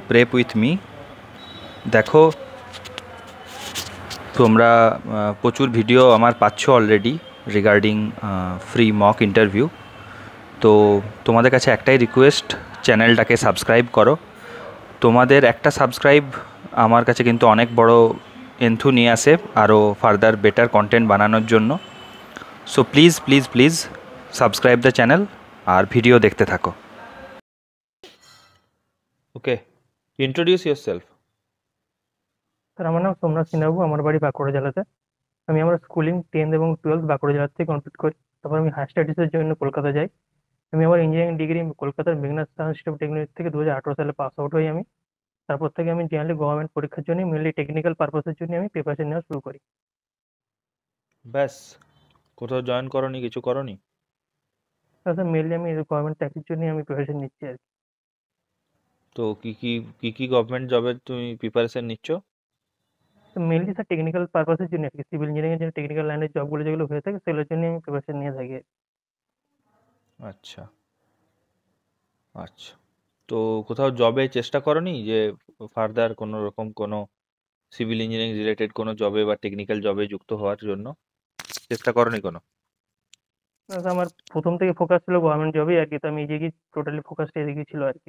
Prep with me. দেখো, তোমরা প্রচুর ভিডিও আমার পাচ্ছ already regarding free mock interview. তো তোমাদের কাছে একটাই রিকোয়েস্ট, চ্যানেলটাকে সাবস্ক্রাইব করো। তোমাদের একটা সাবস্ক্রাইব আমার কাছে কিন্তু অনেক বড় এন্থু নিয়ে আসে আরও ফার্দার বেটার কন্টেন্ট বানানোর জন্য। So please please please subscribe the channel আর ভিডিও দেখতে থাকো। ওকে, ইন্ট্রোডিউস ইয়োরসেলফ। স্যার, আমার নাম সোমনাথ সিনহাবু। আমার বাড়ি বাঁকুড়া জেলাতে। আমি আমার স্কুলিং 10th এবং 12th বাঁকুড়া জেলা থেকে কমপ্লিট করি। তারপর আমি হায়ার স্টাডিজের জন্য কলকাতা যাই। আমি আমার ইঞ্জিনিয়ারিং ডিগ্রি কলকাতার Meghnad Saha institute of technology থেকে 2018 সালে পাস আউট হই আমি। তারপর থেকে আমি জেনারেলি গভর্নমেন্ট পরীক্ষার জন্য, মেনলি টেকনিক্যাল পারপাসের জন্য আমি প্রিপারেশন নেওয়া শুরু করি। ব্যাস, কোথাও জয়েন করনি, কিছু করনি? তাছাড়া মেনলি আমি গভর্নমেন্ট চাকরির জন্য আমি প্রিপারেশন নিচ্ছি আর কি। তো কি গভর্নমেন্ট জবের তুমি প্রিপারেশন নিচ্ছ? তো মেনলি স্যার টেকনিক্যাল পারপাসের জন্য আর কি, সিভিল ইঞ্জিনিয়ারিং এর জন্য টেকনিক্যাল লাইনের জবগুলো যেগুলো হয়ে থাকে সেগুলোর জন্য আমি প্রিপারেশন নিয়ে থাকি। আচ্ছা আচ্ছা, তো কোথাও জবে চেষ্টা করনি যে ফার্দার কোনো রকম কোনো সিভিল ইঞ্জিনিয়ারিং রিলেটেড কোনো জবে বা টেকনিক্যাল জবে যুক্ত হওয়ার জন্য চেষ্টা করনি কোনো? আমার প্রথম থেকে ফোকাস ছিল গভর্নমেন্ট জবেই আর কি, তো আমি এদিকেই টোটালি ফোকাসটা এদিকেই ছিল আর কি।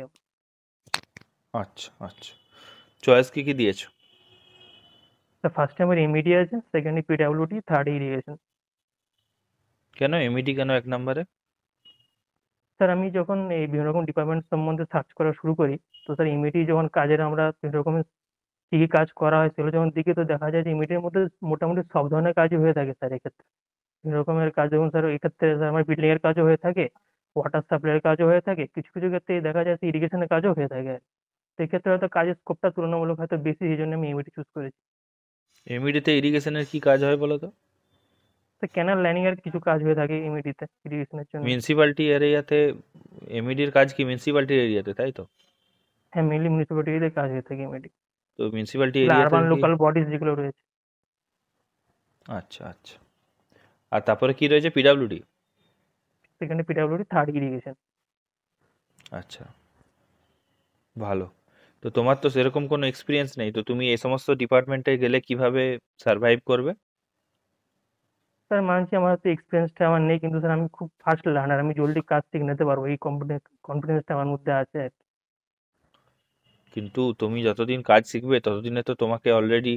আচ্ছা আচ্ছা, চয়েস কি দিয়েছো? ফার্স্ট টাইম এর এমইডি আছে, সেকেন্ডে পিডব্লিউডি, থার্ড ইরিগেশন। কেন এমইডি, কেন এক নম্বরে? স্যার, আমি যখন এই বিভিন্ন রকম ডিপার্টমেন্ট সম্বন্ধে সার্চ করা শুরু করি, তো স্যার ইমিডি যখন কাজের আমরা বিভিন্ন রকমের কি কি কাজ করা হয় সেগুলো যখন দেখি, তো দেখা যায় যে ইমিডির মধ্যে মোটামুটি সব ধরনের কাজই হয়ে থাকে স্যার এক্ষেত্রে। বিভিন্ন রকমের কাজ যেমন স্যার এক্ষেত্রে স্যার আমার বিল্ডিং এর কাজও হয়ে থাকে, ওয়াটার সাপ্লাইয়ের কাজও হয়ে থাকে, কিছু কিছু ক্ষেত্রে দেখা যায় ইরিগেশনের কাজও হয়ে থাকে। তো এক্ষেত্রে হয়তো কাজের স্কোপটা তুলনামূলক হয়তো বেশি, এই জন্য আমি ইমিডি চুজ করেছি। এমইডিতে ইরিগেশনের কি কাজ হয় বলো তো? তো ক্যানাল লাইনিং এর কিছু কাজ হয়ে থাকে ইমিডিতে ইরিগেশনের জন্য। মিউনিসিপ্যালিটি এরিয়াতে এমইডির কাজ কি মিউনিসিপ্যালিটি এরিয়াতে, তাই তো? হ্যাঁ, মেনলি মিউনিসিপ্যালিটিতে কাজ হয়ে থাকে ইমিডি, তো মিউনিসিপ্যালিটি এরিয়াতে আরবান কি? লোকাল বডিজ যেগুলো রয়েছে। আচ্ছা আচ্ছা, আর তারপরে কি রয়েছে, পিডাব্লিউডি? সেখানে পিডব্লিউডি, থার্ড ইরিগেশন। আচ্ছা, ভালো। তো তোমার তো সেরকম কোনো এক্সপিরিয়েন্স নেই, তো তুমি এই সমস্ত ডিপার্টমেন্টে গেলে কিভাবে সার্ভাইভ করবে? স্যার মানছি আমার হয়তো এক্সপিরিয়েন্সটা আমার নেই, কিন্তু স্যার আমি খুব ফাস্ট লার্নার, আমি জলদি কাজ শিখে নিতে পারবো, এই কনফিডেন্সটা আমার মধ্যে আছে আর কি। কিন্তু তুমি যতদিন কাজ শিখবে ততদিনে তো তোমাকে অলরেডি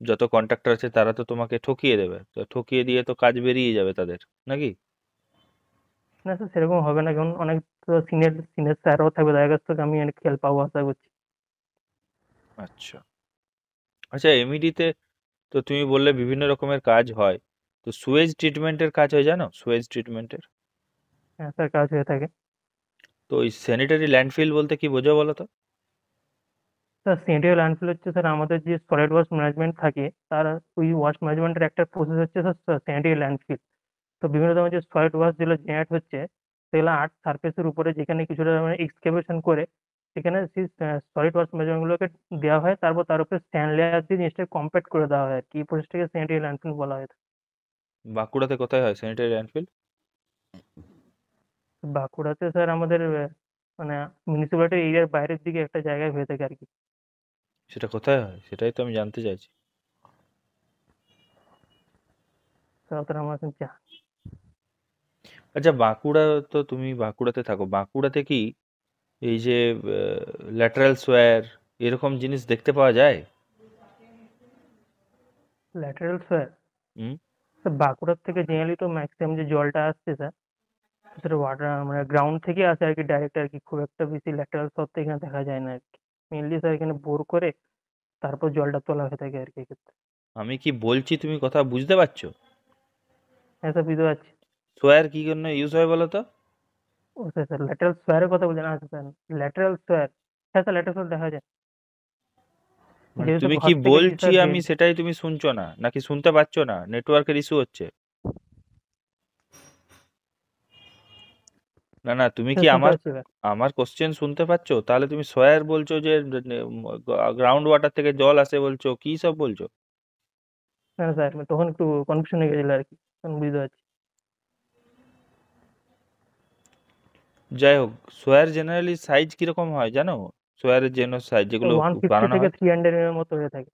যত কন্ট্রাক্টর আছে তারা তো তোমাকে ঠকিয়ে দেবে, তো ঠকিয়ে দিয়ে তো কাজ বেরিয়ে যাবে তাদের, নাকি? না স্যার, সেরকম হবে না, কারণ অনেক তো সিনিয়র সিনিয়র স্যারও থাকবে, তাদের কাছ থেকে আমি অনেক হেল্প পাবো আশা করছি। আচ্ছা আচ্ছা, এমইডিতে তো তুমি বললে বিভিন্ন রকমের কাজ হয়, তো সুয়েজ ট্রিটমেন্টের কাজ হয়, জানো সুয়েজ ট্রিটমেন্টের? হ্যাঁ স্যার, কাজ হয়ে থাকে। তো ওই স্যানিটারি ল্যান্ডফিল বলতে কি বোঝো বলো তো? স্যার সেন্ট্রাল ল্যান্ডফিল হচ্ছে স্যার আমাদের যে সলিড ওয়াস্ট ম্যানেজমেন্ট থাকে, তার ওই ওয়াস্ট ম্যানেজমেন্টের একটা প্রসেস হচ্ছে স্যার স্যানিটারি ল্যান্ডফিল। তো বিভিন্ন ধরনের যে সলিড ওয়াস্ট যেগুলো জেনারেট হচ্ছে, সেগুলো আর্থ সারফেসের উপরে যেখানে কিছুটা মানে এক্সকেভেশন করে সেখানে সেই সলিড ওয়াস্ট মেজারমেন্ট গুলোকে দেওয়া হয়, তারপর তার উপরে স্যান্ড লেয়ার দিয়ে জিনিসটা কম্প্যাক্ট করে দেওয়া হয় আর কি। এই প্রসেসটাকে স্যানিটারি ল্যান্ডফিল বলা হয়। বাঁকুড়াতে কোথায় হয় স্যানিটারি ল্যান্ডফিল? বাঁকুড়াতে স্যার আমাদের মানে মিউনিসিপ্যালিটি এরিয়ার বাইরের দিকে একটা জায়গায় হয়ে থাকে আর কি। সেটা কোথায় হয় সেটাই তো আমি জানতে চাইছি। স্যার অতটা আমার কাছে আচ্ছা, বাঁকুড়া, তো তুমি বাঁকুড়াতে থাকো, বাঁকুড়াতে কি এই যে ল্যাটারাল সোয়ার এরকম জিনিস দেখতে পাওয়া যায়? ল্যাটারাল স্যার, হুম। স্যার বাঁকুড়ার থেকে জেনারেলি তো ম্যাক্সিমাম যে জলটা আসছে স্যার, সেটা ওয়াটার মানে গ্রাউন্ড থেকে আসে আর কি, ডাইরেক্ট আর কি। খুব একটা বেশি ল্যাটারাল সব তো এখানে দেখা যায় না আর কি। মেনলি স্যার এখানে বোর করে তারপর জলটা তোলা হয়ে থাকে আর কি এক্ষেত্রে। আমি কি বলছি তুমি কথা বুঝতে পারছো? হ্যাঁ স্যার, বুঝতে পারছি। সোয়ার কি জন্য ইউজ হয় বলো তো? ও স্যার, স্যার ল্যাটারাল স্কোয়ারের কথা বলছেন? আচ্ছা স্যার, ল্যাটারাল স্কোয়ার। হ্যাঁ স্যার, ল্যাটারাল স্কোয়ার দেখা যায়। মানে যেহেতু তুমি ঘর কি থেকে যদি বলছি স্যার আমি সেটাই তুমি শুনছো না, নাকি শুনতে পাচ্ছ না, নেটওয়ার্কের ইস্যু হচ্ছে? না না, তুমি কি শুনতে আমার পাচ্ছি এবার। আমার কোশ্চেন শুনতে পাচ্ছো? তাহলে তুমি সোয়ার বলছো যে গ্রাউন্ড ওয়াটার থেকে জল আসে বলছো, কি সব বলছো? না না স্যার, তখন একটু কনফিউশন হয়ে গেছিল আর কি, এখন বুঝতে পারছি। যাই হোক, সোয়ার জেনারেলি সাইজ কিরকম হয় জানো? সোয়ারের জন্য সাইজ যেগুলো 150 বানানো থেকে হয় 300 এর মতো হয়ে থাকে।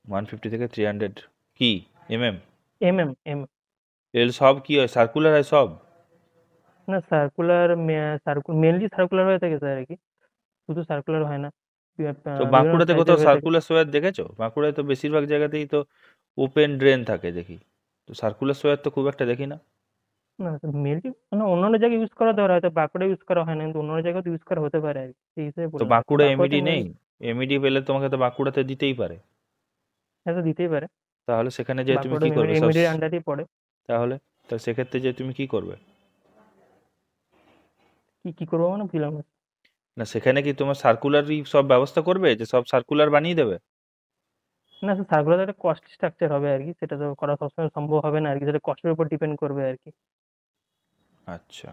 150 থেকে 300 কি এম। এর সব কি হয়, সার্কুলার হয় সব? না, সার্কুলার, মেনলি সার্কুলার হয়ে থাকে স্যার আর কি, শুধু সার্কুলার হয় না, তো বিভিন্ন বাঁকুড়াতে সাইজের কোথাও হয়ে থাকে। সার্কুলার সোয়ার দেখেছো? বাঁকুড়ায় তো বেশিরভাগ জায়গাতেই তো ওপেন ড্রেন থাকে দেখি, তো সার্কুলার সোয়ার তো খুব একটা দেখি না। না, মেনলি মানে অন্যান্য জায়গায় ইউজ করা দরকার, হয়তো বাঁকুড়া ইউজ করা হয় না, কিন্তু অন্যান্য জায়গায় ইউজ করা হতে পারে আর কি, সেই হিসেবে তো বললাম আর কি। বাঁকুড়া বাঁকুড়াতে এমইডি নেই? মেনলি এমইডি পেলে তোমাকে তো বাঁকুড়াতে দিতেই পারে। হয়তো দিতেই পারে। তাহলে সেখানে যে তুমি বাঁকুড়া কি করবে সব এমএডির আন্ডারই পড়ে। তাহলে তো সেক্ষেত্রে যে তুমি কি করবে? কি কি করবো মানে বুঝলাম না। না সেখানে কি তোমার সার্কুলারই সব ব্যবস্থা করবে, যে সব সার্কুলার বানিয়ে দেবে? না স্যার, সার্কুলার একটা কস্ট স্ট্রাকচার হবে আর কি, সেটা তো করা সবসময় সম্ভব হবে না আর কি, সেটা কস্টের উপর ডিপেন্ড করবে আর কি। আচ্ছা,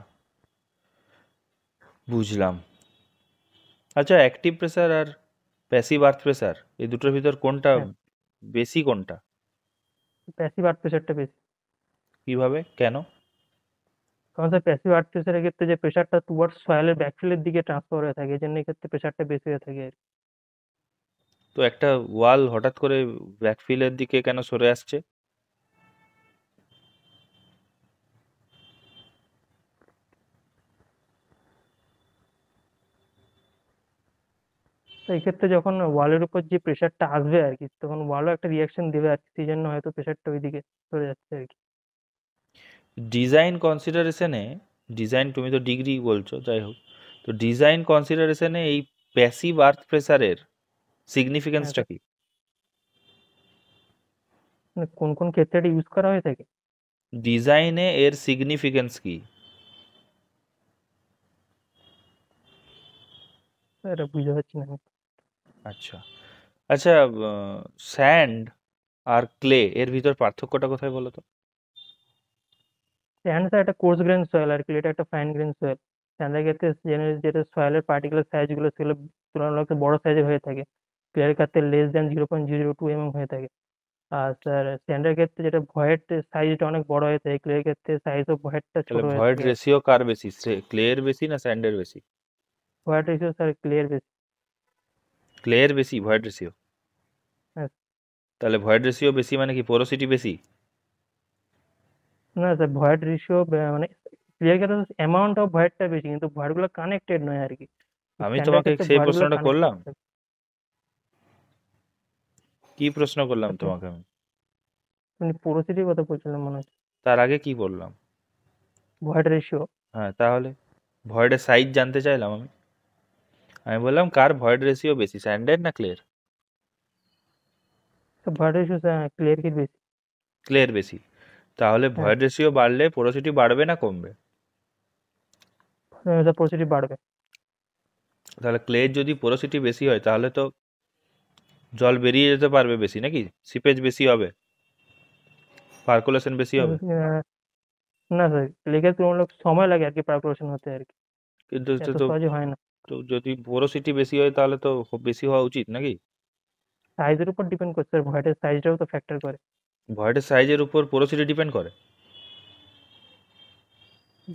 বুঝলাম। আচ্ছা, অ্যাক্টিভ প্রেসার আর প্যাসিভ আর্থ প্রেসার এই দুটোর ভিতর কোনটা হ্যাঁ, বেশি, কোনটা? প্যাসিভ আর্থ প্রেশারটা বেশি। কিভাবে, কেন? কারণ স্যার প্যাসিভ আর্থ প্রেশারের ক্ষেত্রে যে প্রেশারটা টুয়ার্ডস সয়েলের ব্যাকফিলের দিকে ট্রান্সফার হয়ে থাকে, এই জন্য এক্ষেত্রে প্রেশারটা বেশি হয়ে থাকে আর কি। তো একটা ওয়াল হঠাৎ করে ব্যাকফিলের দিকে কেন সরে আসছে? তো এই ক্ষেত্রে যখন ওয়ালের উপর যে প্রেশারটা আসবে আর কি, তখন ওয়ালও একটা রিয়াকশন দেবে আর কি, সেই জন্য হয়তো প্রেশারটা ওইদিকে চলে যাচ্ছে আর কি। ডিজাইন কনসিডারেশনে, ডিজাইন তুমি তো ডিগ্রি বলছো, যাই হোক, তো ডিজাইন কনসিডারেশনে এই প্যাসিভ আর্থ প্রেসারের হ্যাঁ সিগনিফিকেন্সটা স্যার, কি? মানে কোন কোন ক্ষেত্রে এটা ইউজ করা হয়ে থাকে? ডিজাইনে এর সিগনিফিকেন্স কি? স্যার, এটা বুঝতে পারছি না আমি। আচ্ছা, আচ্ছা, স্যান্ড আর ক্লে এর ভিতর পার্থক্যটা কোথায় বলো তো? স্যান্ড স্যার একটা কোর্স গ্রেন সয়েল আর কি, এটা একটা ফাইন গ্রেন সয়েল। স্যান্ডের ক্ষেত্রে যেটা সয়েলের পার্টিকুলার সাইজ গুলো সেগুলো তুলনামূলক বড় সাইজের হয়ে থাকে, ক্লিয়ার ক্ষেত্রে লেস দ্যান 0.002 হয়ে থাকে। আর স্যার স্যান্ডের ক্ষেত্রে যেটা ভয়েড সাইজটা অনেক বড় হয়ে থাকে, ক্লিয়ার ক্ষেত্রে সাইজ অফ ভয়েডটা তাহলে ছোট হয়ে ভয়েড থাকে আর কি। রেশিও কার বেশি, ক্লের বেশি না স্যান্ডের বেশি? ভয়েড রেশিও স্যার ক্লিয়ার বেশি। ক্লের বেশি ভয়েড রেশিও? হ্যাঁ। তাহলে ভয়েড রেশিও বেশি মানে কি পোরোসিটি বেশি? না স্যার, ভয়েড রেশিও মানে ক্লিয়ার ক্ষেত্রে অ্যামাউন্ট অফ ভয়েডটা বেশি, কিন্তু ভয়েড গুলো কানেক্টেড নয় আর কি। আমি স্যান্ডের তোমাকে ক্ষেত্রে সেই ভয়েড গুলো প্রশ্নটা কানেক্টেড করলাম, থাকে। কি প্রশ্ন করলাম আপনি তোমাকে আমি? আপনি পোরোসিটির কথা বলছিলেন মনে হচ্ছে। তার আগে কি বললাম? Void ratio. হ্যাঁ, তাহলে ভয়েডের সাইজ জানতে চাইলাম আমি। আমি বললাম কার ভয়েড রেশিও বেশি, স্যান্ডের না ক্লের? ভয়েড রেশিও ক্লিয়ার কি বেশি। ক্লের বেশি। তাহলে হ্যাঁ, ভয়েড রেশিও বাড়লে পোরোসিটি বাড়বে না কমবে? স্যার পোরোসিটি বাড়বে। তাহলে ক্লের যদি পোরোসিটি বেশি হয় তাহলে তো জল বেরিয়ে যেতে পারবে বেশি নাকি, সিপেজ বেশি হবে, পার্কুলেশন বেশি হবে। না স্যার, লেগের তুলনামূলক সময় লাগে আর কি পারকোলেশন হতে আর কি, কিন্তু এত তো সহজে হয় না। তো যদি পোরোসিটি বেশি হয় তাহলে তো বেশি হওয়া উচিত নাকি? সাইজের উপর ডিপেন্ড করছে স্যার, ভয়েডের সাইজটাও তো ফ্যাক্টর করে। ভয়েডের সাইজের উপর পোরোসিটি ডিপেন্ড করে?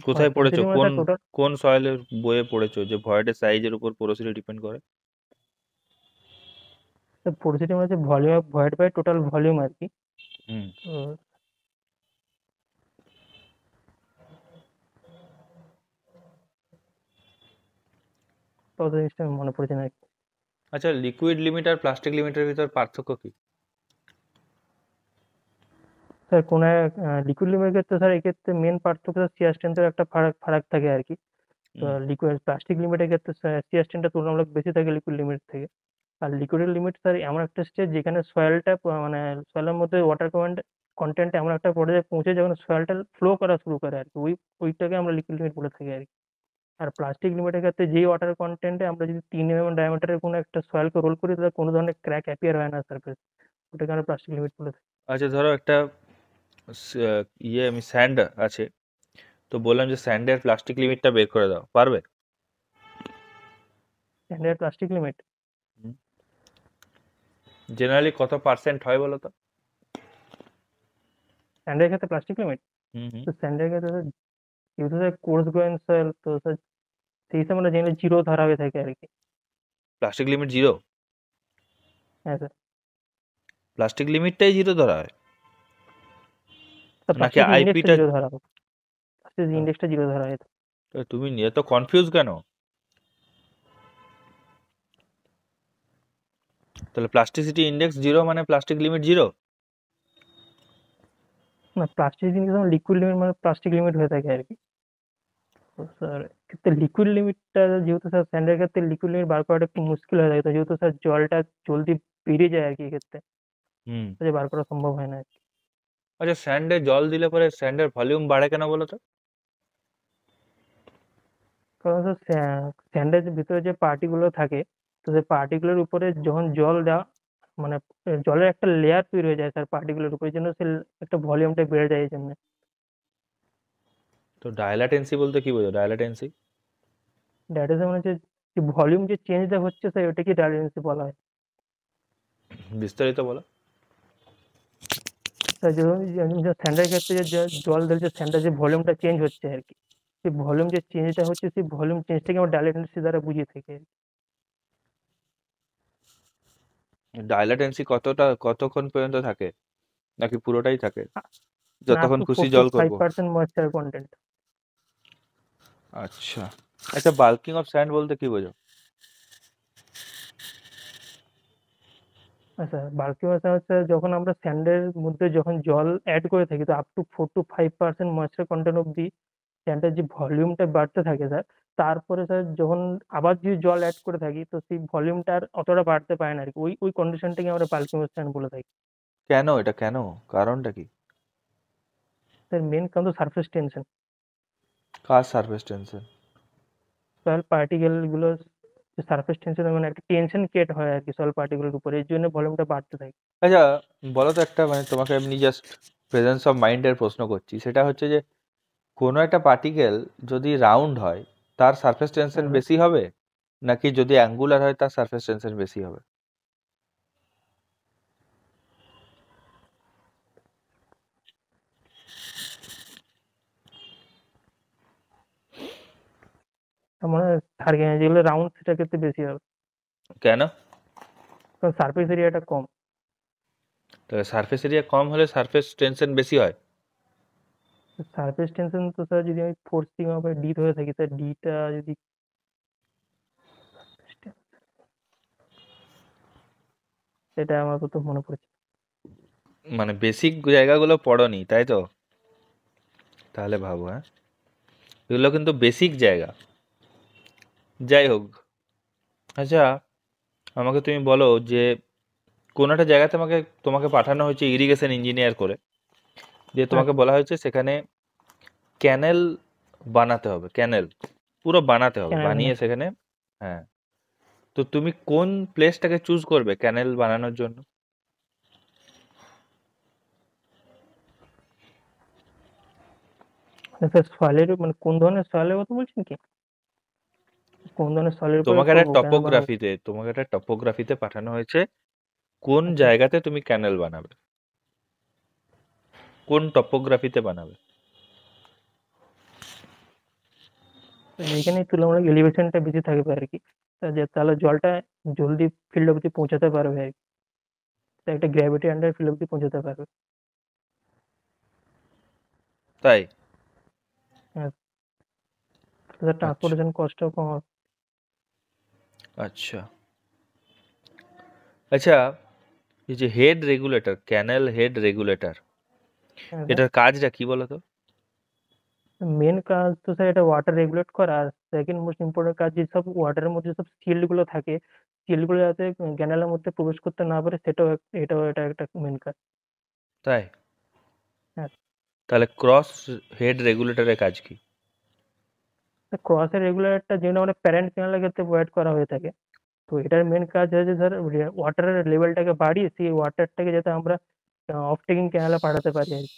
কোথায় পড়েছো, পোরোসিটি মানে কোন স্যার টোটাল, কোন সয়েলের বইয়ে পড়েছো যে ভয়েডের সাইজের উপর পোরোসিটি ডিপেন্ড করে? পোরোসিটি মানে হচ্ছে volume of void by total volume আর কি। হুম। তো তত জিনিসটা আমার মনে পড়ছে না আর কি। আচ্ছা, লিকুইড লিমিট আর প্লাস্টিক লিমিটের ভিতর পার্থক্য কি? স্যার কোন লিকুইড লিমিটের ক্ষেত্রে স্যার এক্ষেত্রে মেন পার্থক্য শিয়ার স্ট্রেংথের একটা ফারাক ফারাক থাকে আর কি। তো হুম। লিকুইড প্লাস্টিক লিমিটের ক্ষেত্রে শিয়ার স্ট্রেংথটা তুলনামূলক বেশি থাকে লিকুইড লিমিট থেকে। আর লিকুইডের লিমিট স্যার এমন একটা স্টেজ যেখানে সয়েলটা মানে সয়েলের মধ্যে ওয়াটার কন্টেন্ট এমন একটা পর্যায়ে পৌঁছে যখন সয়েলটা ফ্লো করা শুরু করে আর কি, ওইটাকে আমরা লিকুইড লিমিট বলে থাকি আর কি। আর প্লাস্টিক লিমিটের ক্ষেত্রে যেই ওয়াটার কন্টেন্টে আমরা যদি 3 mm ডায়ামিটারের কোনো একটা সয়েলকে রোল করি, তাহলে কোনো ধরনের ক্র্যাক অ্যাপিয়ার হয় না সারফেস, ওটাকে আমরা প্লাস্টিক লিমিট বলে থাকি। আচ্ছা, ধরো একটা আমি স্যান্ড আছে, তো বললাম যে স্যান্ডের প্লাস্টিক লিমিটটা বের করে দাও, পারবে? স্ট্যান্ডার্ড প্লাস্টিক লিমিট জেনারেলি কত পার্সেন্ট হয় বলো তো? স্যান্ডের ক্ষেত্রে প্লাস্টিক লিমিট, হুম হুম। তো স্যান্ডের ক্ষেত্রে স্যার যেহেতু স্যার কোর্স গ্রেন সয়েল, তো স্যার সেই হিসাবে আমরা জেনারেলি জিরো ধরা হয়ে থাকে আর কি। Plastic limit zero? হ্যাঁ স্যার। প্লাস্টিক লিমিটটাই জিরো ধরা হয় নাকি প্লাস্টিক ইন্ডেক্সটা আইপিটা? জিরো ধরা হোক, প্লাস্টিক ইন্ডেক্সটা জিরো ধরা হয়। তুমি এত কনফিউজ কেন? তাহলে প্লাস্টিসিটি ইন্ডেক্স জিরো মানে প্লাস্টিক লিমিট জিরো? না, প্লাস্টিক জিনিস লিকুইড লিমিট মানে প্লাস্টিক লিমিট হয়ে থাকে আর কি। তো স্যার ক্ষেত্রে লিকুইড লিমিটটা, যেহেতু স্যার স্যান্ডের ক্ষেত্রে লিকুইড লিমিট বার করাটা একটু মুশকিল হয়ে থাকে, তো যেহেতু স্যার জলটা জলদি বেরিয়ে যায় আর কি, এক্ষেত্রে হুম। যে বার করা সম্ভব হয় না আর কি। আচ্ছা, স্যান্ডে জল দিলে পরে স্যান্ডের ভলিউম বাড়ে কেন বলো তো? কারণ স্যার স্যান্ডের ভিতরে যে পার্টিগুলো থাকে, তো সেই পার্টিগুলোর উপরে যখন জল দেওয়া, মানে জলের একটা লেয়ার তৈরি হয়ে যায় স্যার পার্টিগুলোর উপরে, এই জন্য সে একটা ভলিউমটা বেড়ে যায় এই জন্য। তো ডায়ালাটেন্সি বলতে কি বোঝো? ডায়ালাটেন্সি দ্যাট ইজ মানে যে ভলিউম যে চেঞ্জটা হচ্ছে স্যার, ওটাকে ডাইলেন্সি বলা হয়। বিস্তারিত বলো। স্যার যে স্যান্ডের ক্ষেত্রে যে জল দিলে যে স্যান্ডের যে ভলিউমটা চেঞ্জ হচ্ছে আর কি, সেই ভলিউম যে চেঞ্জটা হচ্ছে, সেই ভলিউম চেঞ্জটাকে আমরা ডাইলেন্সি দ্বারা বুঝিয়ে থাকি আর কি। ডায়ালাটেন্সি কতক্ষণ পর্যন্ত থাকে, নাকি পুরোটাই থাকে, মানে আপ যতক্ষণ টু খুশি ফোর টু জল ফাইভ করবো? Percent moisture content. আচ্ছা। আচ্ছা, বাল্কিং অফ স্যান্ড বলতে কি বোঝো? আচ্ছা, বাল্কি ভাষা হচ্ছে যখন আমরা স্যান্ডের মধ্যে যখন জল অ্যাড করে থাকি, তো up to 4 to 5% moisture content অব্দি স্যান্ডের যে ভলিউমটা বাড়তে থাকে স্যার। তারপরে স্যার যখন আবার যদি জল অ্যাড করে থাকি, তো সেই ভলিউমটা আর অতটা বাড়তে পারে না আর কি, ওই ওই কন্ডিশনটাকে আমরা বাল্কি স্যান্ড বলে থাকি। কেন এটা, কেন, কারণটা কি? তার মেন কারণ তো সারফেস টেনশন। কার সারফেস টেনশন? সয়েল পার্টিকেল গুলো, সারফেস টেনশন মানে একটা টেনশন ক্রিয়েট হয় আর কি সয়েল পার্টিকেলের উপরে, এর জন্য ভলিউমটা বাড়তে থাকে। আচ্ছা, বলো তো একটা, মানে তোমাকে এমনি জাস্ট প্রেজেন্স অফ মাইন্ডের প্রশ্ন করছি, সেটা হচ্ছে যে কোনো একটা পার্টিকেল যদি রাউন্ড হয় তার সারফেস টেনশন হ্যাঁ, বেশি হবে, নাকি যদি অ্যাঙ্গুলার হয় তার সারফেস টেনশন বেশি হবে? তার মানে যেগুলো রাউন্ড সেটার ক্ষেত্রে বেশি হবে, কেন? কারণ সারফেস এরিয়াটা কম। তাহলে সারফেস এরিয়া কম হলে সারফেস টেনশন বেশি হয়? সারফেস টেনশন তো স্যার যদি আমি ফোর সিগমা বাই ডি ধরে থাকি, স্যার ডিটা যদি, সেটা আমার তো মনে পড়ছে। মানে বেসিক জায়গাগুলো পড়োনি তাই তো? তাহলে ভাবো, হ্যাঁ, এগুলো কিন্তু বেসিক জায়গা। যাই হোক, আচ্ছা, আমাকে তুমি বলো যে কোনো একটা জায়গাতে তোমাকে তোমাকে পাঠানো হয়েছে ইরিগেশন ইঞ্জিনিয়ার করে, দিয়ে তোমাকে আচ্ছা, বলা হয়েছে সেখানে ক্যানেল বানাতে হবে, ক্যানেল পুরো বানাতে হবে, ক্যানেল বানিয়ে বানাতে। সেখানে, হ্যাঁ, তো তুমি কোন প্লেসটাকে চুজ করবে ক্যানেল বানানোর জন্য? স্যার সয়েলের মানে কোন ধরনের সয়েলের কথা বলছেন কি, কোন ধরনের সয়েলের উপরে তোমাকে একটা করবো ক্যানেল বানাবো? টপোগ্রাফিতে পাঠানো হয়েছে কোন আচ্ছা, জায়গাতে তুমি ক্যানেল বানাবে, কোন টপোগ্রাফিতে বানাবে। তো যেখানে তুলনামূলক এলিভেশনটা বেশি থাকবে আর কি, যে তাহলে জলটা জলদি ফিল্ড অব্দি পৌঁছাতে পারবে আর কি, তো একটা গ্র্যাভিটি আন্ডার ফিল্ড অব্দি পৌঁছাতে পারবে। তাই? আচ্ছা, ট্রান্সপোর্টেশন কস্টটাও কম হবে। আচ্ছা, আচ্ছা, এই যে হেড রেগুলেটর, ক্যানেল হেড রেগুলেটর, এটার কাজটা কি বলো তো? মেন কাজ তো স্যার এটা ওয়াটার রেগুলেট করা, আর সেকেন্ড মোস্ট ইম্পর্টেন্ট কাজ যেসব ওয়াটারের মধ্যে সব সিল্ড গুলো থাকে, সিল্ড গুলো যাতে ক্যানেলের মধ্যে প্রবেশ করতে না পারে, সেটাও এটা একটা মেন কাজ। তাই? হ্যাঁ, তাহলে ক্রস হেড রেগুলেটরের কাজ কি? ক্রসের রেগুলেটরটা যেটা আমরা প্যারেন্ট ক্যানেলের ক্ষেত্রে প্রোভাইড করা হয়ে থাকে, তো এটার মেন কাজ হচ্ছে স্যার ওয়াটারের লেভেলটাকে বাড়িয়ে সেই ওয়াটারটাকে যাতে আমরা অফ টেকিং ক্যানেলে পাঠাতে পারি আর কি।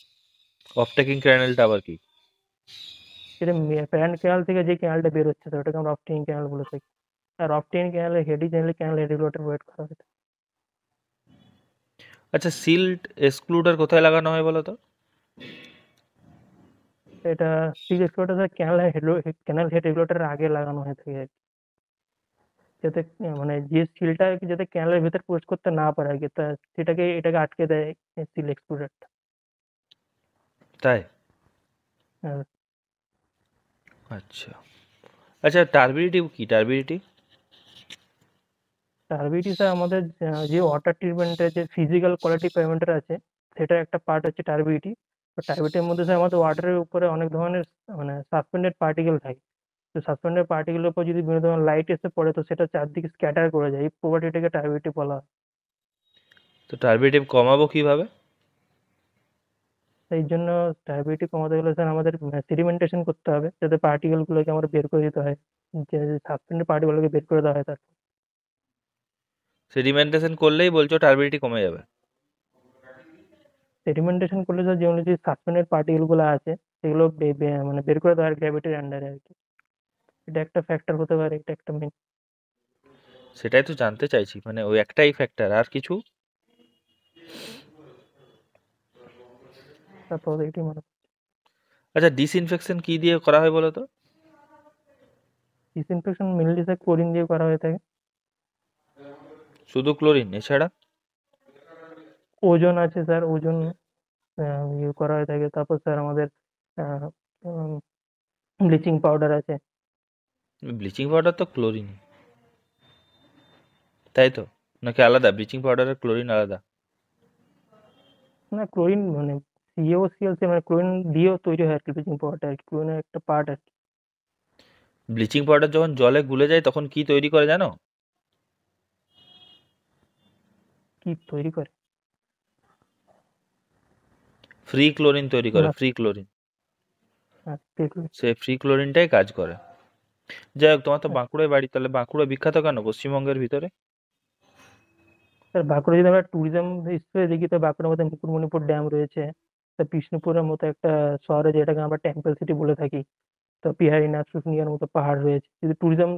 অফটেকিং ক্যানেলটা আবার কি? যেটা প্যারেন্ট ক্যানেল থেকে যে ক্যানেলটা বের হচ্ছে, তো ওটাকে আমরা অফ টেকিং ক্যানেল বলে থাকি। আর অফ টেকিং ক্যানেলের হেডই ক্যানেল রেগুলেটর প্রোভাইড করা হয়। আচ্ছা, সিল্ট এক্সক্লুডার কোথায় লাগানো হয় বলো তো? এটা সিরিজ এক্সপ্লোরেটর ক্যানেল হেড রেগুলেটরের আগে লাগানো হয়ে থাকে আর কি। যাতে মানে যে সিলটা যাতে ক্যানেলের ভেতর প্রবেশ করতে না পারে আর কি, তা এটাকে আটকে দেয় সিল এক্সট্রুডারটা। তাই? আর আচ্ছা। আচ্ছা, টার্বিডিটি কি? টার্বিডিটি? টার্বিডি স্যার আমাদের যে ওয়াটার ট্রিটমেন্টের যে ফিজিক্যাল কোয়ালিটি প্যারামিটার আছে, সেটার একটা পার্ট হচ্ছে টার্বিডিটি। তো টার্বিডিটির মধ্যে স্যার আমাদের ওয়াটারের উপরে অনেক ধরনের মানে সাসপেন্ডেড পার্টিকেল থাকে। তো সাসপেন্ডেড পার্টিকেলের উপর যদি বিভিন্ন ধরনের লাইট এসে পড়ে, তো সেটা চারদিকে স্ক্যাটার করে যায়, এই প্রপার্টিটাকে টার্বিডিটি বলা হয়। তো টার্বিডিটি কমাবো কিভাবে? তো এই জন্য টার্বিডিটি কমাতে গেলে স্যার আমাদের সেডিমেন্টেশন করতে হবে, যাতে পার্টিকেল গুলোকে আমরা বের করে দিতে হয়, যে সাসপেন্ডেড পার্টিকেলকে বের করে দেওয়া হয় তার। সেডিমেন্টেশন করলেই বলছো টার্বিডিটি কমে যাবে? সেডিমেন্টেশন করলে স্যার যেগুলো যে সাসপেন্ডেড পার্টিকেল গুলো আছে, সেগুলো মানে বের করে দেওয়া হয় গ্র্যাভিটির আন্ডারে আর কি। এটা একটা ফ্যাক্টর হতে পারে, এটা একটা মেন। সেটাই তো জানতে চাইছি, মানে ওই একটাই ফ্যাক্টর, আর কিছু? তারপর এটি মনে আচ্ছা, ডিসইনফেকশন কি দিয়ে করা হয় বলো তো? ডিসইনফেকশন মেনলি স্যার ক্লোরিন দিয়ে করা হয়ে থাকে। শুধু ক্লোরিন এছাড়া? ওজন আছে স্যার, ওজন ইয়ে করা হয়ে থাকে। তারপর স্যার আমাদের ব্লিচিং পাউডার আছে। ব্লিচিং পাউডার তো ক্লোরিন, তাই তো? নাকি আলাদা? ব্লিচিং পাউডার আর ক্লোরিন আলাদা? না, ক্লোরিন মানে সিএও মানে ক্লোরিন দিয়েও তৈরি হয় আর কি ব্লিচিং পাউডারটা আর কি, ক্লোরিনের একটা পার্ট আর কি। ব্লিচিং পাউডার যখন জলে গুলে যায় তখন কি তৈরি করে জানো? কি তৈরি করে? ফ্রি ক্লোরিন তৈরি করে, না, ফ্রি ক্লোরিন। দেখুন। সে ফ্রি ক্লোরিনটাই কাজ করে। যাই হোক, তোমার তো আচ্ছা বাঁকুড়ায় বাড়ি, তাহলে বাঁকুড়া বিখ্যাত কেন পশ্চিমবঙ্গের ভিতরে? স্যার, বাঁকুড়া যদি আমরা ট্যুরিজম হিসেবে দেখি, তো বাঁকুড়ার মধ্যে মুকুটমণিপুর ড্যাম রয়েছে। তা বিষ্ণুপুরের মতো একটা শহরে, যেটাকে আমরা টেম্পল সিটি বলে থাকি। তো বিহারিনাথ, শুশুনিয়ার মতো পাহাড় রয়েছে, যদি ট্যুরিজম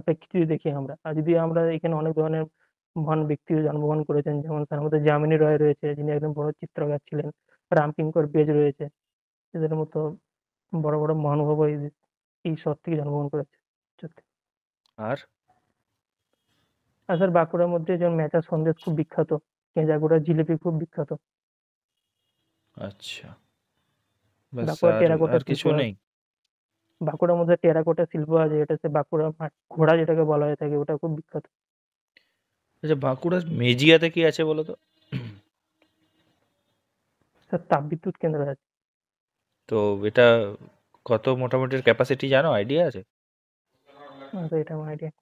প্রেক্ষিতে যদি দেখি আমরা। আর যদি আমরা এখানে অনেক ধরনের মহান ব্যক্তি জন্মগ্রহণ করেছেন, যেমন তার মধ্যে যামিনী রয় রয়েছে, যিনি একজন বড় চিত্রকার ছিলেন। রামকিঙ্কর বেজ রয়েছে, এদের মতো বড় বড় মহানুভাব এই শহর থেকে জন্মগ্রহণ করেছে। সত্যি। আর আর স্যার বাঁকুড়ার মধ্যে যেমন মেচা সন্দেশ খুব বিখ্যাত, কেঁজাগুড়ার জিলিপি খুব বিখ্যাত। আচ্ছা, ব্যাস? বাঁকুড়া আর টেরাকোটা আর শিল্প কিছু আছে। নেই? বাঁকুড়ার মধ্যে টেরাকোটা শিল্প আছে, এটা হচ্ছে বাঁকুড়া ঘোড়া যেটাকে বলা হয়ে থাকে, ওটা খুব বিখ্যাত। আচ্ছা, বাঁকুড়ার মেজিয়াতে কি আছে বলো তো? স্যার তাপবিদ্যুৎ কেন্দ্র আছে। তো এটা কত মোটামুটি ক্যাপাসিটি জানো? আইডিয়া আছে? আচ্ছা, এটা আমার আইডিয়া।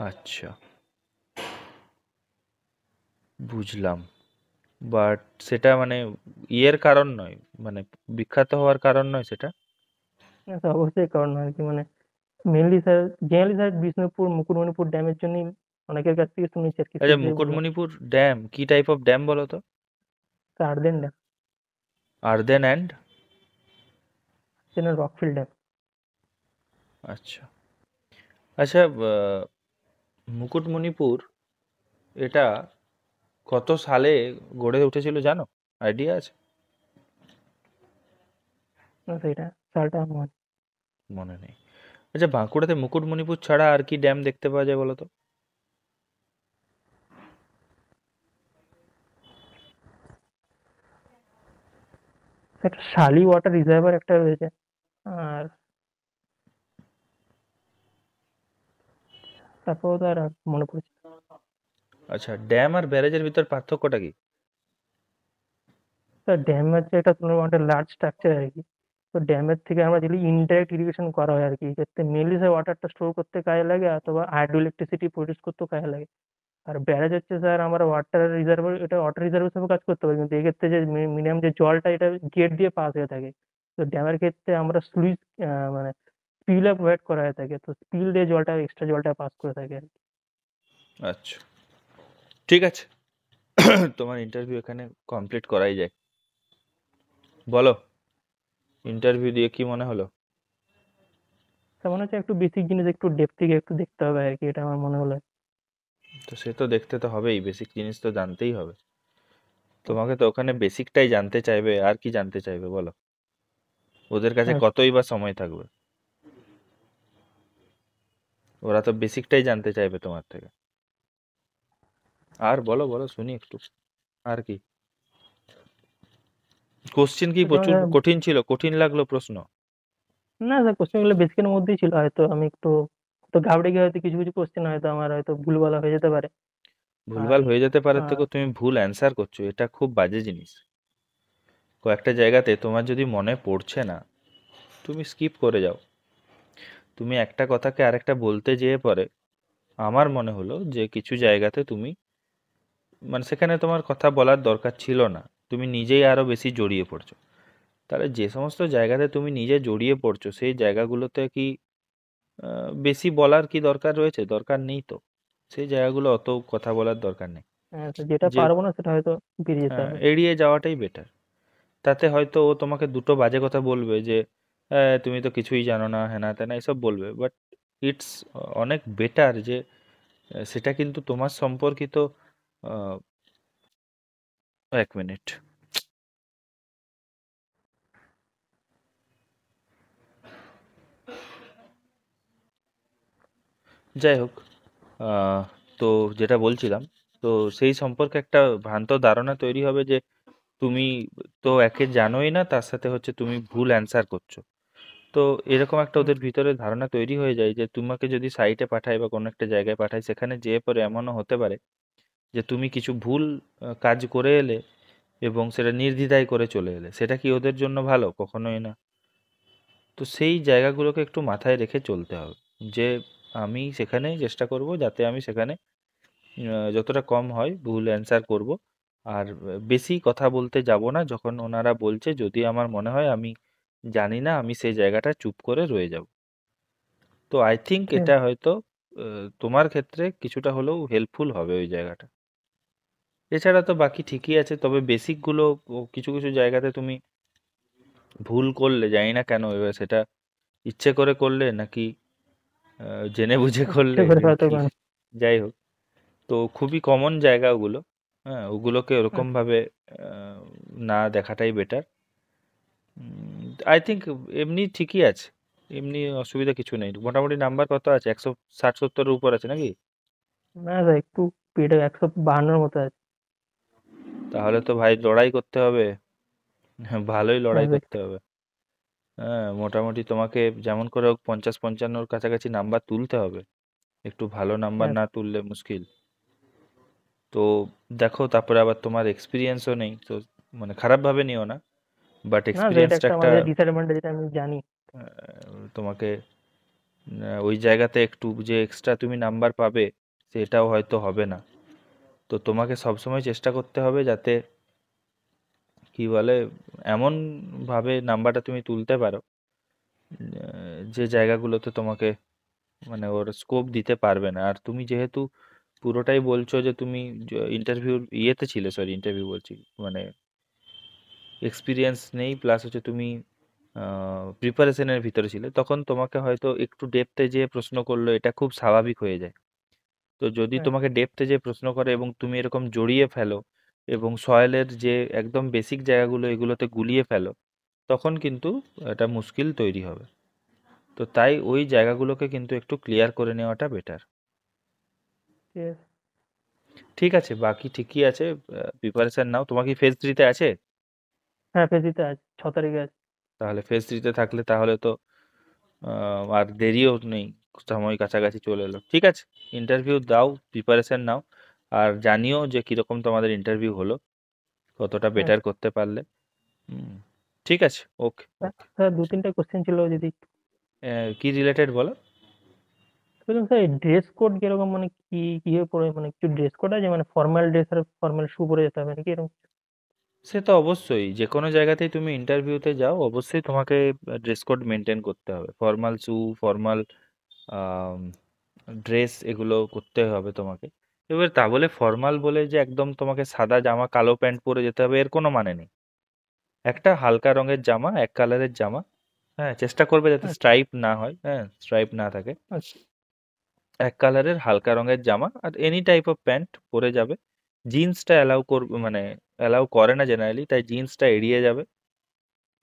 আচ্ছা, বুঝলাম। বাট সেটা মানে ইয়ের কারণ নয়, মানে বিখ্যাত হওয়ার কারণ নয় সেটা? আচ্ছা, অবশ্যই কারণ আর কি, মানে mainly sir, generally sir Bishnupur Mukutmanipur ড্যামের জন্যই অনেকের কাছ থেকে শুনেছি আর কি, আচ্ছা, শুনছি বলে। মুকুটমণিপুর ড্যাম কি টাইপ অফ ড্যাম বলো তো? আর্দেন ড্যাম, আর্দেন অ্যান্ড? যেন রকফিল ড্যাম। আচ্ছা। আচ্ছা, মুকুটমণিপুর এটা কত সালে গড়ে উঠেছিল জানো? আইডিয়া আছে? আচ্ছা, এটা সালটা আমার মনে নেই। মনে নেই? আচ্ছা, বাঁকুড়াতে মুকুটমণিপুর ছাড়া আর কি ড্যাম দেখতে পাওয়া যায় বলো তো? একটা শালি ওয়াটার রিজার্ভার একটা রয়েছে। আর তারপর তো আর মনে পড়ছে না। আচ্ছা, ড্যাম আর ব্যারেজের ভিতর পার্থক্যটা কি? স্যার ড্যাম হচ্ছে একটা তুলনামূলক একটা লার্জ স্ট্রাকচার আর কি। তো ড্যামের থেকে আমরা যেগুলি ইনডাইরেক্ট ইরিগেশন করা হয় আর কি, এক্ষেত্রে মেনলি স্যার ওয়াটারটা স্টোর করতে কাজে লাগে, অথবা হাইড্রো ইলেকট্রিসিটি প্রডিউস করতেও কাজে লাগে। আর ব্যারেজ হচ্ছে স্যার আমরা ওয়াটার রিজার্ভার, এটা ওয়াটার রিজার্ভ হিসেবে কাজ করতে পারি, কিন্তু এক্ষেত্রে যে মিনিমাম যে জলটা, এটা গেট দিয়ে পাস হয়ে থাকে। তো ড্যামের ক্ষেত্রে আমরা স্লুইস মানে স্পিল আপ ওয়েট করা হয়ে থাকে, তো স্পিল দিয়ে জলটা, এক্সট্রা জলটা পাস করে থাকে আর কি। আচ্ছা, ঠিক আছে। তোমার ইন্টারভিউ এখানে কমপ্লিট করাই যায়। বলো, ইন্টারভিউ দিয়ে কি মনে হলো? তার মনে হচ্ছে একটু বেসিক জিনিস একটু ডেপ থেকে একটু দেখতে হবে আর কি, এটা আমার মনে হলো। তো সে তো দেখতে তো হবেই, বেসিক জিনিস তো জানতেই হবে। তোমাকে তো ওখানে বেসিকটাই জানতে চাইবে, আর কি জানতে চাইবে বলো? ওদের কাছে আর কতই বা সময় থাকবে? ওরা তো বেসিকটাই জানতে চাইবে তোমার থেকে। আর বলো বলো শুনি একটু। আর কি কোশ্চেন কি তো যেমন প্রচুর কঠিন ছিল? কঠিন লাগলো প্রশ্ন? না স্যার, কোশ্চেন গুলো বেসিকের মধ্যেই ছিল, হয়তো আমি একটু তো ঘাবড়ে গিয়ে হয়তো কিছু কিছু কোশ্চেন হয়তো আমার হয়তো ভুল বলা হয়ে যেতে পারে। আর ভুলভাল হয়ে যেতে পারে আহ, থেকে তুমি ভুল অ্যান্সার করছো, এটা খুব বাজে জিনিস। কয়েকটা জায়গাতে তোমার যদি মনে পড়ছে না, তুমি স্কিপ করে যাও। তুমি একটা কথাকে আরেকটা বলতে যেয়ে পরে আমার মনে হলো যে কিছু জায়গাতে তুমি মানে সেখানে তোমার কথা বলার দরকার ছিল না, তুমি নিজেই আরো বেশি জড়িয়ে পড়ছো। তাহলে যে সমস্ত জায়গাতে তুমি নিজে জড়িয়ে পড়ছো সেই জায়গাগুলোতে কি বেশি বলার কি দরকার রয়েছে? দরকার নেই তো। সেই জায়গাগুলো অত কথা বলার দরকার নেই। তো যেটা যে পারবো না সেটা হয়তো বেরিয়ে যেতে হ্যাঁ, হবে। এড়িয়ে যাওয়াটাই বেটার। তাতে হয়তো ও তোমাকে দুটো বাজে কথা বলবে যে তুমি তো কিছুই জানো না, হ্যানা ত্যানা এসব বলবে, বাট ইটস অনেক বেটার যে সেটা কিন্তু তোমার সম্পর্কিত। আহ, এক মিনিট। যাই হোক, আহ, তো যেটা বলছিলাম, তো সেই সম্পর্কে একটা ভ্রান্ত ধারণা তৈরি হবে যে তুমি তো একে জানোই না, তার সাথে হচ্ছে তুমি ভুল অ্যান্সার করছো। তো এরকম একটা হুম, ওদের ভিতরে ধারণা তৈরি হয়ে যায় যে তোমাকে যদি সাইটে পাঠায় বা কোনো একটা জায়গায় পাঠায়, সেখানে যেয়ে পরে এমনও হতে পারে যে তুমি কিছু ভুল কাজ করে এলে এবং সেটা নির্দ্বিধায় করে চলে এলে, সেটা কি ওদের জন্য ভালো? কখনোই না। তো সেই জায়গাগুলোকে একটু মাথায় রেখে চলতে হবে যে আমি সেখানেই চেষ্টা করব যাতে আমি সেখানে যতটা কম হয় ভুল অ্যান্সার করব। আর বেশি কথা বলতে যাব না যখন ওনারা বলছে, যদি আমার মনে হয় আমি জানি না, আমি সেই জায়গাটা চুপ করে রয়ে যাব। তো আই থিঙ্ক ঠিক এটা আছে। হয়তো তোমার ক্ষেত্রে কিছুটা হলেও হেল্পফুল হবে ওই জায়গাটা। এছাড়া তো বাকি ঠিকই আছে, তবে বেসিকগুলো কিছু কিছু জায়গাতে তুমি ভুল করলে, জানি না কেন, এবার সেটা ইচ্ছে করে করলে নাকি জেনে বুঝে ইচ্ছে করলে করে হয়তো কি, যাই হোক। তো খুবই কমন জায়গা ওগুলো। হ্যাঁ, ওগুলোকে ওরকমভাবে আহ, না দেখাটাই বেটার। আই থিঙ্ক এমনি ঠিকই আছে, এমনি অসুবিধা কিছু নেই। মোটামুটি নাম্বার কত আছে? 160-170-এর উপর আছে নাকি? না স্যার, একটু পেটে 152-র মতো আছে। তাহলে তো ভাই লড়াই করতে হবে। হ্যাঁ, ভালোই হ্যাঁ লড়াই স্যার। করতে হবে। হ্যাঁ, মোটামুটি তোমাকে যেমন করে হোক 50-55-র কাছাকাছি নাম্বার তুলতে হবে। একটু ভালো নাম্বার হ্যাঁ না তুললে মুশকিল। তো দেখো, তারপরে আবার তোমার এক্সপিরিয়েন্সও নেই তো, মানে খারাপভাবে নিও না, বাট না স্যার, এটা এক্সপিরিয়েন্সটা একটা একটা আমাদের ডিসঅ্যাডভান্টেজ, যেটা আমি জানি। তোমাকে ওই জায়গাতে একটু যে এক্সট্রা তুমি নাম্বার পাবে সেটাও হয়তো হবে না। তো তোমাকে সবসময় চেষ্টা করতে হবে যাতে কি বলে এমন ভাবে নাম্বারটা তুমি তুলতে পারো যে জায়গাগুলোতে তোমাকে মানে ওর স্কোপ দিতে পারবে না। আর তুমি যেহেতু পুরোটাই বলছো যে তুমি ইন্টারভিউ ইয়েতে ছিলে, সরি ইন্টারভিউ বলছি, মানে এক্সপিরিয়েন্স নেই, প্লাস হচ্ছে তুমি প্রিপারেশনের ভিতরে ছিলে, তখন তোমাকে হয়তো একটু ডেপথে যেয়ে প্রশ্ন করলো, এটা খুব স্বাভাবিক হয়ে যায়। তো যদি হ্যাঁ তোমাকে ডেপথে যে প্রশ্ন করে এবং তুমি এরকম জড়িয়ে ফেলো এবং সয়েলের যে একদম বেসিক জায়গাগুলো এগুলোতে গুলিয়ে ফেলো, তখন কিন্তু একটা মুশকিল তৈরি হবে। তো তাই ওই জায়গাগুলোকে কিন্তু একটু ক্লিয়ার করে নেওয়াটা বেটার। ঠিক আছে। ঠিক আছে, বাকি ঠিকই আছে। প্রিপারেশন নাও। তোমার কি ফেজ থ্রিতে আছে? হ্যাঁ, ফেসিতে আছে, 6 তারিখে আছে। তাহলে ফেজ থ্রিতে থাকলে তাহলে তো আর দেরিও নেই, সময় কাছাকাছি চলে এলো। ঠিক আছে, ইন্টারভিউ দাও, প্রিপারেশন নাও, আর জানিও যে কীরকম তোমাদের ইন্টারভিউ হলো, কতটা হ্যাঁ বেটার করতে পারলে। হুম, ঠিক আছে, ওকে স্যার, ওকে। স্যার 2-3টা কোশ্চেন ছিল যদি একটু কি রিলেটেড বলো? বলুন স্যার। ড্রেস কোড কিরকম, মানে কি কিভাবে পরে, মানে কিছু ড্রেস কোড আছে, মানে ফর্মাল ড্রেস আর ফর্মাল শু পরে যেতে হবে নাকি এরকম? সে তো অবশ্যই, যে কোনো জায়গাতেই তুমি ইন্টারভিউতে যাও অবশ্যই তোমাকে ড্রেস কোড মেনটেন করতে হবে, ফর্মাল শু, ফর্মাল ড্রেস, এগুলো করতে হবে তোমাকে। এবার তা বলে ফর্মাল বলে যে একদম তোমাকে সাদা জামা কালো প্যান্ট পরে যেতে হবে, এর কোনো মানে নেই। একটা হালকা রঙের জামা, এক কালারের জামা, হ্যাঁ, চেষ্টা করবে যাতে আচ্ছা। স্ট্রাইপ না হয়, হ্যাঁ, স্ট্রাইপ না থাকে। আচ্ছা। এক কালারের হালকা রঙের জামা আর এনি টাইপ অফ প্যান্ট পরে যাবে। জিন্সটা অ্যালাউ করবে, মানে অ্যালাউ করে না জেনারেলি, তাই জিন্সটা এড়িয়ে যাবে।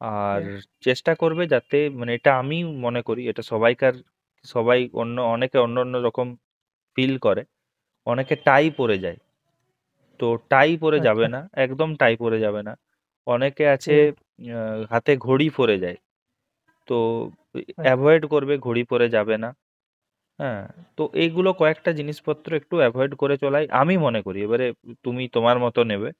আর ঠিক চেষ্টা করবে যাতে, মানে এটা আমি মনে করি এটা সবাইকার সবাই অনেকে অন্য অন্য রকম ফিল করে। অনেকে টাই পরে যায়, তো টাই পরে যাবে আচ্ছা। না, একদম টাই পরে যাবে না। অনেকে আছে ঠিক আছে। হাতে ঘড়ি পরে যায়, তো আচ্ছা। অ্যাভয়েড করবে, ঘড়ি পরে যাবে না। হ্যাঁ, তো এইগুলো কয়েকটা জিনিসপত্র একটু অ্যাভয়েড করে চলাই আমি মনে করি। এবারে তুমি তোমার মতো নেবে।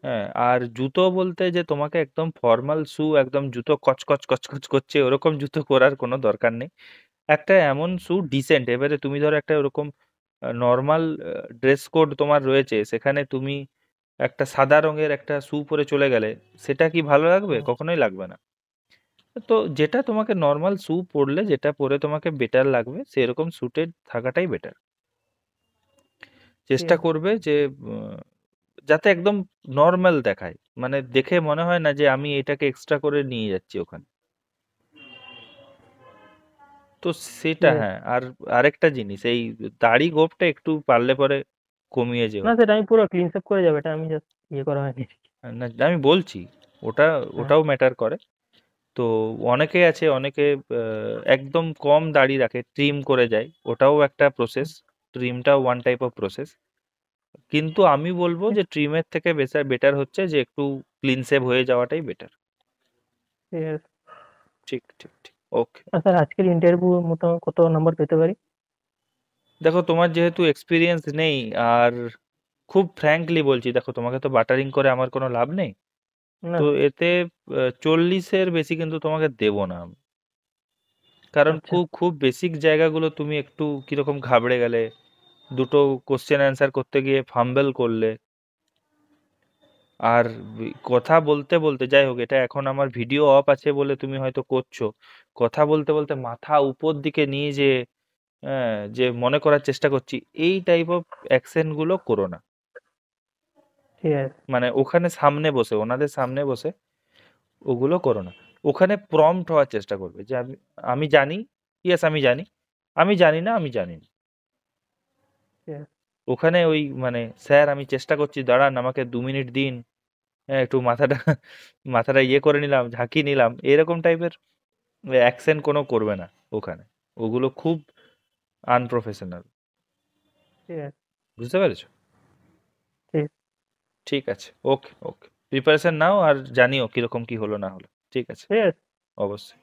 হ্যাঁ, আর জুতো বলতে যে তোমাকে একদম ফর্মাল শু, একদম জুতো কচকচ কচকচ করছে ওরকম জুতো পরার কোনো দরকার নেই। একটা এমন শু ডিসেন্ট, এবারে তুমি ধরো একটা ওরকম নর্মাল ড্রেস কোড তোমার রয়েছে, সেখানে তুমি একটা সাদা রঙের একটা শু পরে চলে গেলে সেটা কি ভালো লাগবে? হুম। কখনোই লাগবে না। তো যেটা তোমাকে নর্মাল শু পরলে যেটা পরে তোমাকে বেটার লাগবে সেরকম স্যুটেড থাকাটাই বেটার। ঠিক চেষ্টা আছে। করবে যে যাতে একদম নর্মাল দেখায়, মানে দেখে মনে হয় না যে আমি এটাকে এক্সট্রা করে নিয়ে যাচ্ছি ওখানে। তো সেটা ঠিক আছে। হ্যাঁ। আর আরেকটা জিনিস, এই দাড়ি গোঁফটা একটু পারলে পরে কমিয়ে যেও। না সেটা আমি পুরো ক্লিন শেভ করে যাবে, এটা আমি জাস্ট ইয়ে করা হয়নি। না, আমি বলছি ওটা, হ্যাঁ। ওটাও ম্যাটার করে। তো অনেকে আছে, অনেকে একদম কম দাড়ি রাখে, ট্রিম করে যায়, ওটাও একটা প্রসেস। ট্রিমটাও ওয়ান টাইপ অফ প্রসেস। কিন্তু আমি বলবো ঠিক যে ট্রিমের থেকে বেটার হচ্ছে যে একটু ক্লিন শেভ হয়ে যাওয়াটাই বেটার। ঠিক আছে। ঠিক ঠিক ঠিক। ওকে। আর স্যার আজকের ইন্টারভিউ মোটামুটি কত নাম্বার পেতে পারি? দেখো তোমার যেহেতু এক্সপিরিয়েন্স নেই, আর খুব ফ্র্যাঙ্কলি বলছি, দেখো তোমাকে তো বাটারিং করে আমার কোনো লাভ নেই। না। তো এতে 40-এর বেশি কিন্তু তোমাকে দেবো না আমি। কারণ আচ্ছা। খুব খুব বেসিক জায়গাগুলো তুমি একটু কিরকম ঘাবড়ে গেলে, দুটো কোশ্চেন অ্যান্সার করতে গিয়ে ফাম্বেল করলে। আর কথা বলতে বলতে, যাই হোক, এটা এখন আমার ভিডিও অফ আছে বলে তুমি হয়তো করছো, কথা বলতে বলতে মাথা উপর দিকে নিয়ে যে যে মনে করার চেষ্টা করছি, এই টাইপ অফ অ্যাকশন গুলো করো না। ঠিক আছে। মানে ওখানে সামনে বসে, ওনাদের সামনে বসে ওগুলো করো না। ওখানে প্রম্পট হওয়ার চেষ্টা করবে যে আমি আমি জানি, ইয়েস আমি জানি, আমি জানি না, আমি জানি না। ঠিক আছে। ওখানে ওই মানে স্যার আমি চেষ্টা করছি, দাঁড়ান আমাকে 2 মিনিট দিন, হ্যাঁ একটু মাথাটা মাথাটা ইয়ে করে নিলাম, ঝাঁকিয়ে নিলাম, এরকম টাইপের অ্যাকশন কোনো করবে না ওখানে। ওগুলো খুব আনপ্রফেশনাল। ঠিক আছে। বুঝতে পেরেছো? ঠিক। ঠিক আছে। ওকে ওকে, প্রিপারেশন নাও আর জানিও কিরকম কি হলো না হলো। ঠিক আছে। ঠিক আছে। অবশ্যই।